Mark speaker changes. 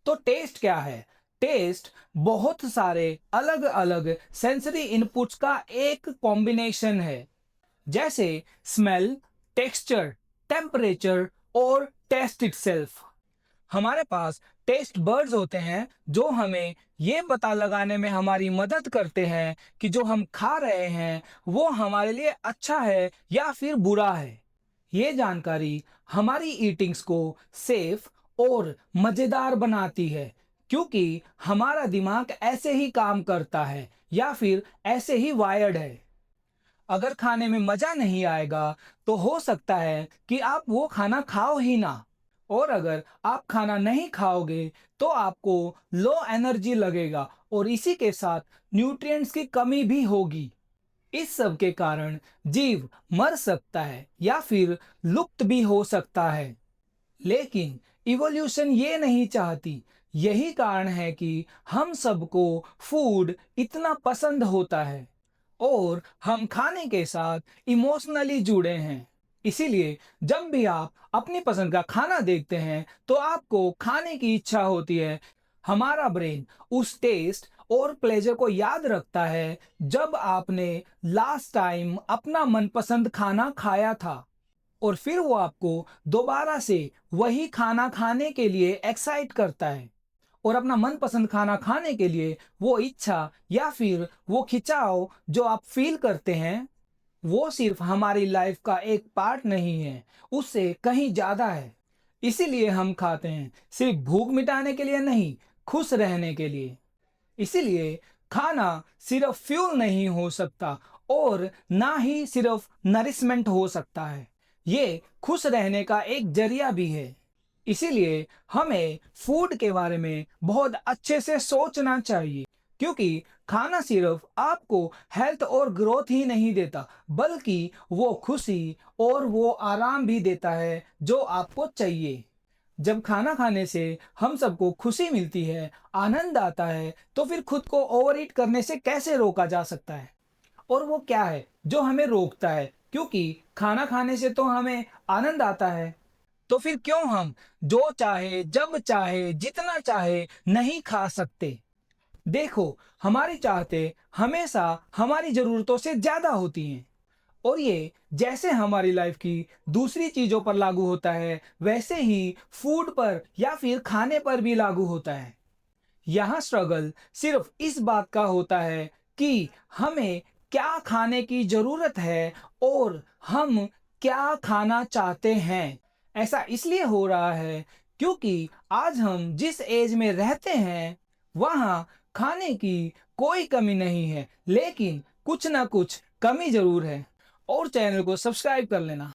Speaker 1: तो टेस्ट क्या है? टेस्ट बहुत सारे अलग अलग सेंसरी इनपुट्स का एक कॉम्बिनेशन है, जैसे स्मेल, टेक्सचर, टेम्परेचर और टेस्ट इटसेल्फ। हमारे पास टेस्ट बर्ड्स होते हैं जो हमें ये पता लगाने में हमारी मदद करते हैं कि जो हम खा रहे हैं वो हमारे लिए अच्छा है या फिर बुरा है। ये जानकारी हमारी ईटिंग्स को सेफ और मज़ेदार बनाती है, क्योंकि हमारा दिमाग ऐसे ही काम करता है या फिर ऐसे ही वायर्ड है। अगर खाने में मज़ा नहीं आएगा तो हो सकता है कि आप वो खाना खाओ ही ना। और अगर आप खाना नहीं खाओगे तो आपको लो एनर्जी लगेगा और इसी के साथ न्यूट्रिएंट्स की कमी भी होगी। इस सब के कारण जीव मर सकता है या फिर लुप्त भी हो सकता है। लेकिन इवोल्यूशन ये नहीं चाहती। यही कारण है कि हम सबको फूड इतना पसंद होता है और हम खाने के साथ इमोशनली जुड़े हैं। इसीलिए जब भी आप अपनी पसंद का खाना देखते हैं तो आपको खाने की इच्छा होती है। हमारा ब्रेन उस टेस्ट और प्लेजर को याद रखता है जब आपने लास्ट टाइम अपना मनपसंद खाना खाया था, और फिर वो आपको दोबारा से वही खाना खाने के लिए एक्साइट करता है। और अपना मनपसंद खाना खाने के लिए वो इच्छा या फिर वो खिंचाव जो आप फील करते हैं, वो सिर्फ हमारी लाइफ का एक पार्ट नहीं है, उससे कहीं ज़्यादा है। इसीलिए हम खाते हैं, सिर्फ भूख मिटाने के लिए नहीं, खुश रहने के लिए। इसीलिए खाना सिर्फ फ्यूल नहीं हो सकता और ना ही सिर्फ नरिशमेंट हो सकता है, ये खुश रहने का एक जरिया भी है। इसीलिए हमें फूड के बारे में बहुत अच्छे से सोचना चाहिए, क्योंकि खाना सिर्फ आपको हेल्थ और ग्रोथ ही नहीं देता, बल्कि वो खुशी और वो आराम भी देता है जो आपको चाहिए। जब खाना खाने से हम सबको खुशी मिलती है, आनंद आता है, तो फिर खुद को ओवर ईट करने से कैसे रोका जा सकता है? और वो क्या है जो हमें रोकता है? क्योंकि खाना खाने से तो हमें आनंद आता है, तो फिर क्यों हम जो चाहे, जब चाहे, जितना चाहे नहीं खा सकते? देखो, हमारी चाहते हमेशा हमारी ज़रूरतों से ज़्यादा होती हैं। और ये जैसे हमारी लाइफ की दूसरी चीज़ों पर लागू होता है, वैसे ही फूड पर या फिर खाने पर भी लागू होता है। यहाँ स्ट्रगल सिर्फ इस बात का होता है कि हमें क्या खाने की ज़रूरत है और हम क्या खाना चाहते हैं। ऐसा इसलिए हो रहा है क्योंकि आज हम जिस एज में रहते हैं, वहाँ खाने की कोई कमी नहीं है, लेकिन कुछ ना कुछ कमी ज़रूर है। और चैनल को सब्सक्राइब कर लेना।